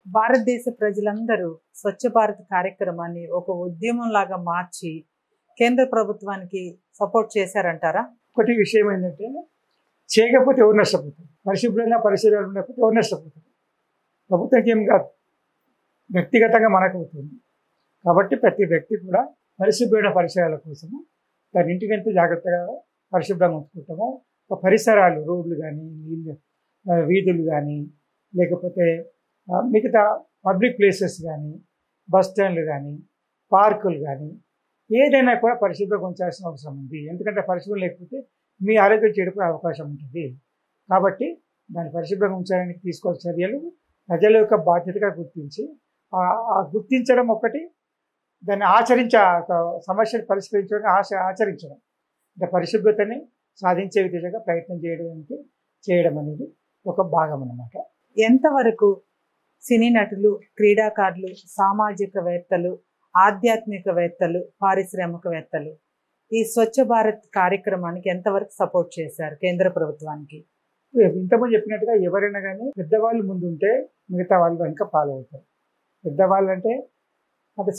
భారతదేశ ప్రజలందరూ స్వచ్ఛ భారత్ కార్యక్రమాన్ని ఒక ఉద్యమంలాగా మార్చి కేంద్ర ప్రభుత్వానికి సపోర్ట్ చేశారంటారా? ఒకటి విషయం ఏంటంటే, చేయకపోతే ఎవరు నష్టపోతారు? పరిశుభ్రంగా పరిసరాలు ఉండకపోతే ఎవరు నష్టపోతారు? ప్రభుత్వానికి ఏం కాదు, వ్యక్తిగతంగా మనకు అవుతుంది. కాబట్టి ప్రతి వ్యక్తి కూడా పరిశుభ్రమైన పరిసరాల కోసము తన ఇంటికి ఎంత జాగ్రత్తగా పరిశుభ్రంగా ఉంచుకుంటామో, పరిసరాలు రోడ్లు కానీ, నీళ్ళు, వీధులు కానీ, లేకపోతే మిగతా పబ్లిక్ ప్లేసెస్ కానీ, బస్ స్టాండ్లు కానీ, పార్కులు కానీ, ఏదైనా కూడా పరిశుభ్రంగా ఉంచాల్సిన అవసరం ఉంది. ఎందుకంటే పరిశుభ్రం లేకపోతే మీ ఆరోగ్యం చెడిపోయే అవకాశం ఉంటుంది. కాబట్టి దాన్ని పరిశుభ్రంగా ఉంచడానికి తీసుకోవాల్సిన చర్యలు ప్రజల యొక్క బాధ్యతగా గుర్తించి గుర్తించడం ఒకటి, దాన్ని సమస్యను పరిష్కరించడం, ఆచరించడం, అంటే పరిశుభ్రతని సాధించే విధంగా ప్రయత్నం చేయడం అనేది ఒక భాగం అన్నమాట. ఎంతవరకు సినీ నటులు, క్రీడాకారులు, సామాజికవేత్తలు, ఆధ్యాత్మికవేత్తలు, పారిశ్రామికవేత్తలు ఈ స్వచ్ఛ భారత్ కార్యక్రమానికి ఎంతవరకు సపోర్ట్ చేశారు కేంద్ర ప్రభుత్వానికి? ఇంతకుముందు చెప్పినట్టుగా ఎవరైనా కానీ పెద్దవాళ్ళు ముందుంటే మిగతా వాళ్ళు ఇంకా ఫాలో అవుతారు. పెద్దవాళ్ళు అంటే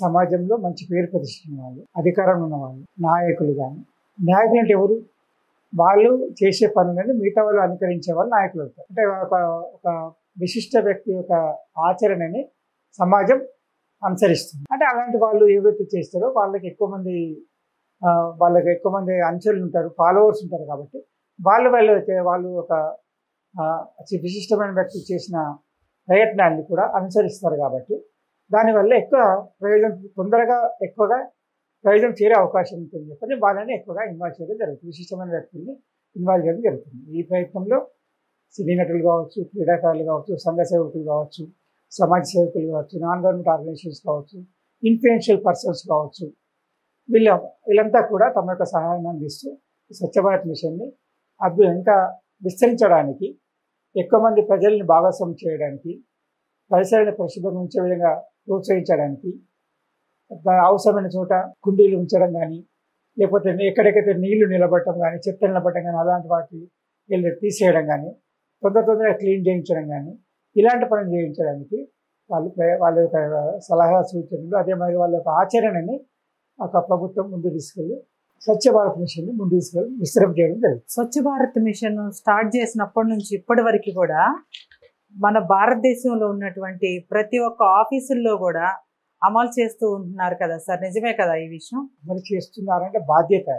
సమాజంలో మంచి పేరు ప్రతిష్ఠించిన వాళ్ళు, అధికారంలో ఉన్న వాళ్ళు, నాయకులు కానీ. నాయకులు అంటే ఎవరు? వాళ్ళు చేసే పనులని మిగతా వాళ్ళు అనుకరించే వాళ్ళు నాయకులు అవుతారు. అంటే ఒక విశిష్ట వ్యక్తి యొక్క ఆచరణని సమాజం అనుసరిస్తుంది. అంటే అలాంటి వాళ్ళు ఎవరైతే చేస్తారో వాళ్ళకి ఎక్కువ మంది అనుచరులు ఉంటారు, ఫాలోవర్స్ ఉంటారు. కాబట్టి వాళ్ళు ఒక విశిష్టమైన వ్యక్తి చేసిన ప్రయత్నాన్ని కూడా అనుసరిస్తారు. కాబట్టి దానివల్ల ఎక్కువగా ప్రయోజనం చేరే అవకాశం ఉంటుంది. చెప్పని వాళ్ళని ఎక్కువగా ఇన్వాల్వ్ చేయడం జరుగుతుంది, విశిష్టమైన వ్యక్తుల్ని ఇన్వాల్వ్ చేయడం జరుగుతుంది. ఈ ప్రయత్నంలో సినీ నటులు కావచ్చు, క్రీడాకారులు కావచ్చు, సంఘ సేవకులు కావచ్చు, సమాజ సేవకులు కావచ్చు, నాన్ గవర్నమెంట్ ఆర్గనైజేషన్స్ కావచ్చు, ఇన్ఫ్లుయెన్షియల్ పర్సన్స్ కావచ్చు, వీళ్ళంతా కూడా తమ యొక్క సహాయాన్ని అందిస్తూ స్వచ్ఛ భారత్ మిషన్ని ఇంకా విస్తరించడానికి, ఎక్కువ మంది ప్రజల్ని భాగస్వామ్యం చేయడానికి, పరిసరాలను పరిశుభ్రంగా ఉంచే విధంగా ప్రోత్సహించడానికి, అవసరమైన చోట కుండీలు ఉంచడం కానీ, లేకపోతే ఎక్కడెక్కడైతే నీళ్లు నిలబడటం కానీ, చెత్త నిలబడటం కానీ, అలాంటి వాటిని తీసేయడం కానీ, తొందరగా క్లీన్ చేయించడం కానీ, ఇలాంటి పనులు చేయించడానికి వాళ్ళ యొక్క సలహా సూచనలు, అదే మరి వాళ్ళ యొక్క ఆచరణని ఒక ప్రభుత్వం ముందు తీసుకెళ్ళి స్వచ్ఛ భారత్ మిషన్ ముందు తీసుకెళ్ళి విస్తరణ చేయడం జరిగింది. స్వచ్ఛ భారత్ మిషన్ స్టార్ట్ చేసినప్పటి నుంచి ఇప్పటి వరకు కూడా మన భారతదేశంలో ఉన్నటువంటి ప్రతి ఒక్క ఆఫీసుల్లో కూడా అమలు చేస్తూ ఉంటున్నారు కదా సార్, నిజమే కదా ఈ విషయం? అమలు చేస్తున్నారంటే బాధ్యత,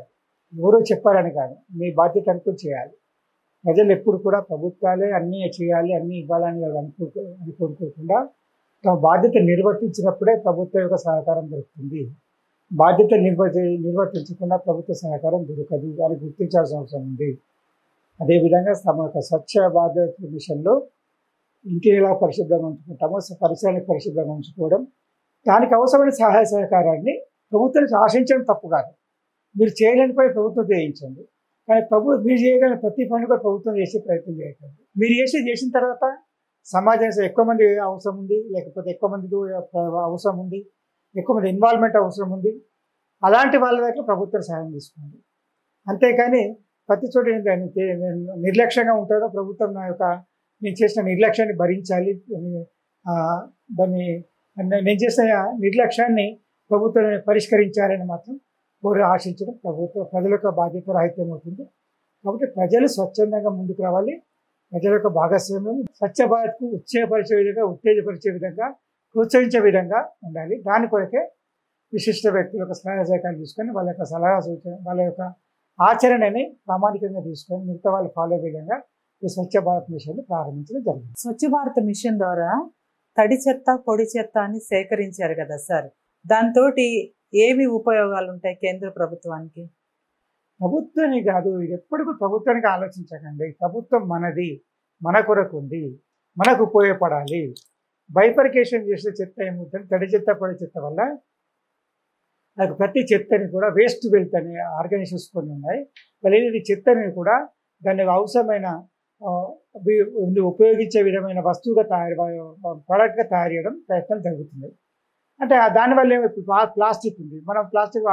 ఎవరో చెప్పారని కాదు, మీ బాధ్యత అనుకుని చేయాలి. ప్రజలు ఎప్పుడు కూడా ప్రభుత్వాలే అన్నీ చేయాలి, అన్నీ ఇవ్వాలని అనుకోకుండా తమ బాధ్యత నిర్వర్తించినప్పుడే ప్రభుత్వం యొక్క సహకారం దొరుకుతుంది. బాధ్యత నిర్వర్తించకుండా ప్రభుత్వ సహకారం దొరకదు అని గుర్తించాల్సిన అవసరం ఉంది. అదేవిధంగా తమ యొక్క స్వచ్ఛ భారత్ మిషన్లో ఇంటిని ఎలా పరిశుభ్రంగా ఉంచుకుంటామో పరిసరాన్ని పరిశుభ్రంగా ఉంచుకోవడం, దానికి అవసరమైన సహాయ సహకారాన్ని ప్రభుత్వానికి ఆశించడం తప్పు కాదు. మీరు చేయలేని పని ప్రభుత్వం చేయించండి, కానీ మీరు చేయగలిగిన ప్రతి పని కూడా ప్రభుత్వం చేసే ప్రయత్నం చేయకండి. మీరు చేసిన తర్వాత సమాజానికి ఎక్కువ మంది అవసరం ఉంది, లేకపోతే ఎక్కువ మంది అవసరం ఉంది, ఎక్కువ మంది ఇన్వాల్వ్మెంట్ అవసరం ఉంది, అలాంటి వాళ్ళ దగ్గర ప్రభుత్వం సహాయం తీసుకోండి. అంతేకాని ప్రతి చోట నిర్లక్ష్యంగా ఉంటారో ప్రభుత్వం నేను చేసిన నిర్లక్ష్యాన్ని భరించాలి, నేను చేసిన నిర్లక్ష్యాన్ని ప్రభుత్వం పరిష్కరించాలని మాత్రం కోరి ఆశించడం ప్రజల యొక్క బాధ్యత రాహిత్యం అవుతుంది. కాబట్టి ప్రజలు స్వచ్ఛందంగా ముందుకు రావాలి. ప్రజల యొక్క భాగస్వామ్యం స్వచ్ఛ భారత్కు ఉత్తేజపరిచే విధంగా ప్రోత్సహించే విధంగా ఉండాలి. దాని కొరకే విశిష్ట వ్యక్తుల యొక్క సహాయ సహకారం తీసుకొని వాళ్ళ యొక్క సలహా సూచన, వాళ్ళ యొక్క ఆచరణని ప్రామాణికంగా తీసుకొని మిగతా వాళ్ళు ఫాలో అయ్యే విధంగా ఈ స్వచ్ఛ భారత్ మిషన్ ప్రారంభించడం జరిగింది. స్వచ్ఛ భారత్ మిషన్ ద్వారా తడి చెత్త, పొడి చెత్త అని సేకరించారు కదా సార్, దాంతో ఏమి ఉపయోగాలు ఉంటాయి కేంద్ర ప్రభుత్వానికి? ప్రభుత్వానికి కాదు, ఇది ఎప్పుడు కూడా ప్రభుత్వానికి ఆలోచించకండి. ప్రభుత్వం మనది, మన కొరకు ఉంది, మనకు ఉపయోగపడాలి. బైఫర్కేషన్ చేసే చెత్త ఏమవుతుంది, తడి చెత్త పొడి చెత్త వల్ల నాకు ప్రతి చెత్తని కూడా వేస్ట్ వెల్త్ అనే ఆర్గనైజేషన్స్ కొన్ని ఉన్నాయి. వాళ్ళు చెత్తని కూడా దాన్ని అవసరమైన ఉపయోగించే విధమైన వస్తువుగా ప్రోడక్ట్గా తయారు చేయడం ప్రయత్నం జరుగుతుంది. అంటే దానివల్ల ప్లాస్టిక్ ఉంది, మనం ప్లాస్టిక్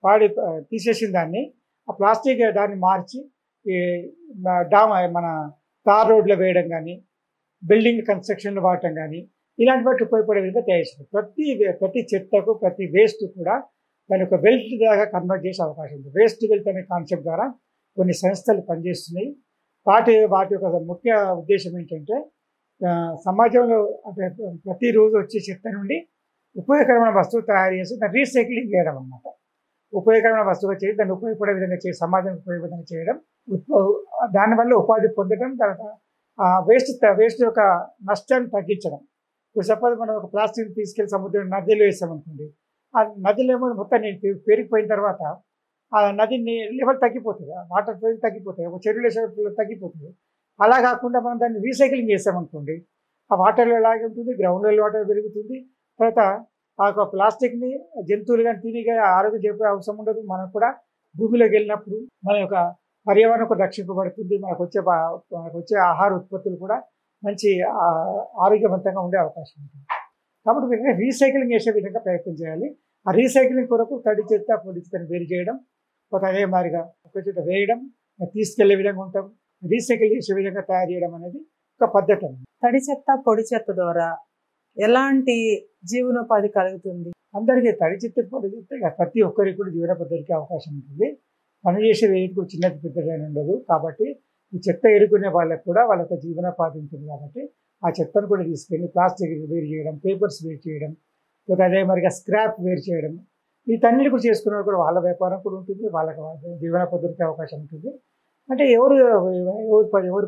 వాడి తీసేసిన దాన్ని, ఆ ప్లాస్టిక్ దాన్ని మార్చి మన తార్ రోడ్లో వేయడం కానీ, బిల్డింగ్ కన్స్ట్రక్షన్లు వాడటం కానీ ఇలాంటి వాటి ఉపయోగపడే విధంగా తయారు చేస్తారు. ప్రతి చెత్తకు ప్రతి వేస్ట్ కూడా దాని ఒక వెల్త్ లాగా కన్వర్ట్ చేసే అవకాశం ఉంది. వేస్ట్ వెల్త్ అనే కాన్సెప్ట్ ద్వారా కొన్ని సంస్థలు పనిచేస్తున్నాయి. వాటి యొక్క ముఖ్య ఉద్దేశం ఏంటంటే సమాజంలో అంటే ప్రతిరోజు వచ్చే చెత్త నుండి ఉపయోగకరమైన వస్తువు తయారు చేసి దాన్ని రీసైక్లింగ్ చేయడం అన్నమాట. ఉపయోగకరమైన వస్తువుగా చేసి దాన్ని ఉపయోగపడే విధంగా చేసి సమాజానికి ఉపయోగపడే విధంగా చేయడం, దానివల్ల ఉపాధి పొందడం, తర్వాత వేస్ట్ యొక్క నష్టాన్ని తగ్గించడం. ఇప్పుడు సపోజ్ మనం ఒక ప్లాస్టిక్ తీసుకెళ్లి సముద్రం నదిలో వేసామనుకోండి, ఆ నదిలో ఏమో మొత్తం పెరిగిపోయిన తర్వాత ఆ నది లెవెల్ తగ్గిపోతుంది, వాటర్ ఫ్లో తగ్గిపోతాయి, ఒక చెరువుల ఫ్లో తగ్గిపోతుంది. అలా కాకుండా మనం దాన్ని రీసైక్లింగ్ చేసామనుకోండి, ఆ వాటర్లో ఎలాగే ఉంటుంది, గ్రౌండ్ లెవెల్ వాటర్ పెరుగుతుంది. తర్వాత ఆ యొక్క ప్లాస్టిక్ని జంతువులు కానీ తిని ఆరోగ్యం చెప్పే అవసరం ఉండదు. మనం కూడా భూమిలోకి వెళ్ళినప్పుడు మన యొక్క పర్యావరణం కూడా రక్షింపబడుతుంది. మనకు వచ్చే ఆహార ఉత్పత్తులు కూడా మంచి ఆరోగ్యవంతంగా ఉండే అవకాశం ఉంటుంది. కాబట్టి వీటిని రీసైక్లింగ్ చేసే విధంగా ప్రయత్నం చేయాలి. ఆ రీసైక్లింగ్ కొరకు తడి చెత్త పొడి చెత్తని వేరు చేయడం, అదే మాదిరిగా ఒక చెత్త వేయడం, తీసుకెళ్లే విధంగా ఉంటాం, రీసైకిల్ చేసే విధంగా తయారు చేయడం అనేది ఒక పద్ధతి. తడి చెత్త పొడి చెత్త ద్వారా ఎలాంటి జీవనోపాధి కలుగుతుంది? అందరికీ తడి చెత్త పొడి చెత్త ప్రతి ఒక్కరికి కూడా జీవనోపాధికి అవకాశం ఉంటుంది. పనిచేసే వేదిక కూడా చిన్నది పెద్దగా ఉండదు. కాబట్టి ఈ చెత్త ఎరుకునే వాళ్ళకు కూడా వాళ్ళకి జీవనోపాధి ఉంటుంది. కాబట్టి ఆ చెత్తను కూడా తీసుకెళ్ళి ప్లాస్టిక్ వేరు చేయడం, పేపర్స్ వేరు చేయడం, లేదా అదే మరిగా స్క్రాప్ వేరు చేయడం, వీటన్నిటి కూడా చేసుకునే కూడా వాళ్ళ వ్యాపారం కూడా ఉంటుంది, వాళ్ళకి జీవనోపాధికి అవకాశం ఉంటుంది. అంటే ఎవరి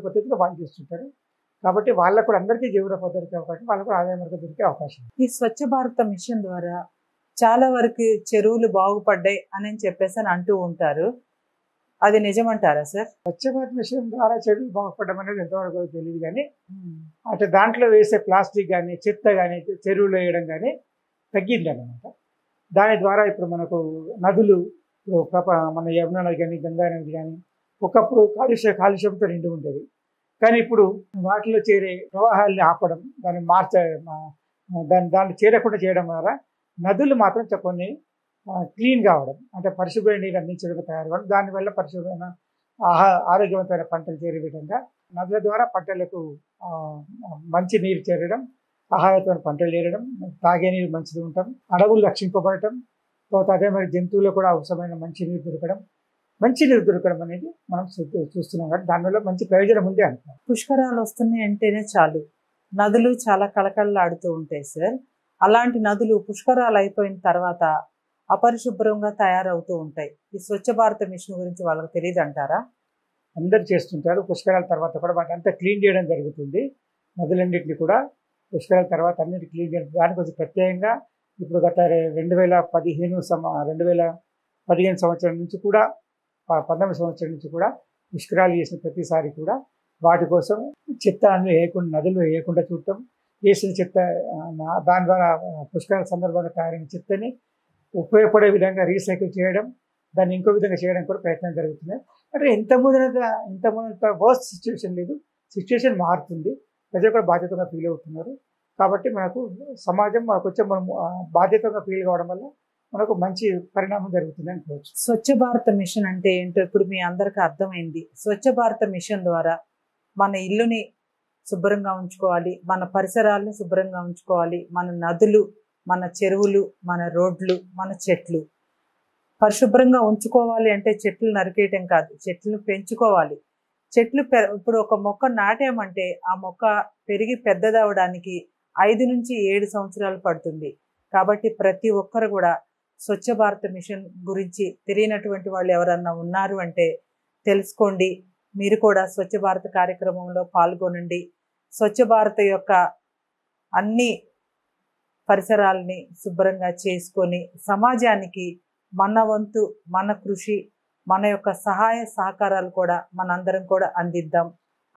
పద్ధతిలో వాళ్ళు చేస్తుంటారు. కాబట్టి వాళ్ళకు కూడా అందరికీ జీవనోపాధికి అవకాశం, వాళ్ళకు కూడా ఆదాయ మార్గం దొరికే అవకాశం. ఈ స్వచ్ఛ భారత మిషన్ ద్వారా చాలా వరకు చెరువులు బాగుపడ్డాయి అని చెప్పేసి అని అంటూ ఉంటారు. అది నిజమంటారా సార్? స్వచ్ఛ భారత్ మిషన్ ద్వారా చెరువులు బాగుపడడం అనేది ఎంతవరకు తెలియదు. కానీ అంటే దాంట్లో వేసే ప్లాస్టిక్ కానీ చెత్త కానీ చెరువులో వేయడం కానీ తగ్గింది అన్నమాట. దాని ద్వారా ఇప్పుడు మనకు నదులు, మన యమునా నది కానీ గంగా నది కానీ ఒకప్పుడు కాలుష్యంతో నిండి ఉండేది. కానీ ఇప్పుడు వాటిలో చేరే ప్రవాహాన్ని ఆపడం, దాన్ని దాన్ని చేరకుండా చేయడం ద్వారా నదులు మాత్రం కొన్ని క్లీన్ కావడం, అంటే పరిశుభ్రమైన నీరు అందించడం తయారవడం, దానివల్ల పరిశుభ్రమైన ఆరోగ్యవంతమైన పంటలు చేరే విధంగా నదుల ద్వారా పంటలకు మంచి నీరు చేరడం, ఆహారవంతమైన పంటలు చేరడం, తాగే నీరు మంచిది ఉండటం, అడవులు రక్షింపబడటం, తర్వాత అదే మరి జంతువులకు కూడా అవసరమైన మంచి నీరు దొరకడం అనేది మనం చూస్తున్నాం. కాబట్టి దానివల్ల మంచి ప్రయోజనం ఉంది అంటారు. పుష్కరాలు వస్తున్నాయి అంటేనే చాలు నదులు చాలా కళకళలాడుతూ ఉంటాయి సార్. అలాంటి నదులు పుష్కరాలు అయిపోయిన తర్వాత అపరిశుభ్రంగా తయారవుతూ ఉంటాయి. ఈ స్వచ్ఛ భారత మిషన్ గురించి వాళ్ళకి తెలియదు అంటారా? అందరు చేస్తుంటారు. పుష్కరాల తర్వాత కూడా వాటి అంతా క్లీన్ చేయడం జరుగుతుంది. నదులన్నింటినీ కూడా పుష్కరాల తర్వాత అన్నిటి క్లీన్ చేయడం, దానికోసం ప్రత్యేకంగా ఇప్పుడు గత 2015 సంవత్సరం నుంచి కూడా 19 సంవత్సరం నుంచి కూడా పుష్కరాలు చేసిన ప్రతిసారి కూడా వాటి కోసం చెత్త వేయకుండా, నదులు వేయకుండా చూడటం, వేసిన చెత్త దాని ద్వారా పుష్కరాల సందర్భంగా తయారైన చెత్తని ఉపయోగపడే విధంగా రీసైకిల్ చేయడం, దాన్ని ఇంకో విధంగా చేయడం కూడా ప్రయత్నం జరుగుతున్నాయి. అంటే ఇంతకుముందు వర్స్ట్ సిచ్యువేషన్ లేదు, సిచ్యువేషన్ మారుతుంది, ప్రజలు కూడా బాధ్యతగా ఫీల్ అవుతున్నారు. కాబట్టి మనకు సమాజం మనం బాధ్యతగా ఫీల్ కావడం వల్ల మనకు మంచి పరిణామం జరుగుతుంది అనుకోవచ్చు. స్వచ్ఛ భారత మిషన్ అంటే ఏంటో ఇప్పుడు మీ అందరికీ అర్థమైంది. స్వచ్ఛ భారత మిషన్ ద్వారా మన ఇల్లుని శుభ్రంగా ఉంచుకోవాలి, మన పరిసరాలను శుభ్రంగా ఉంచుకోవాలి, మన నదులు, మన చెరువులు, మన రోడ్లు, మన చెట్లు పరిశుభ్రంగా ఉంచుకోవాలి. అంటే చెట్లు నరికేయటం కాదు, చెట్లను పెంచుకోవాలి. ఇప్పుడు ఒక మొక్క నాటామంటే ఆ మొక్క పెరిగి పెద్దదవడానికి 5 నుంచి 7 సంవత్సరాలు పడుతుంది. కాబట్టి ప్రతి ఒక్కరు కూడా స్వచ్ఛ భారత మిషన్ గురించి తెలియనటువంటి వాళ్ళు ఎవరన్నా ఉన్నారు అంటే తెలుసుకోండి. మీరు కూడా స్వచ్ఛ భారత కార్యక్రమంలో పాల్గొనండి. స్వచ్ఛ భారత్ యొక్క అన్ని పరిసరాలని శుభ్రంగా చేసుకొని సమాజానికి మన వంతు, మన కృషి, మన యొక్క సహాయ సహకారాలు కూడా మనందరం కూడా అందిద్దాం.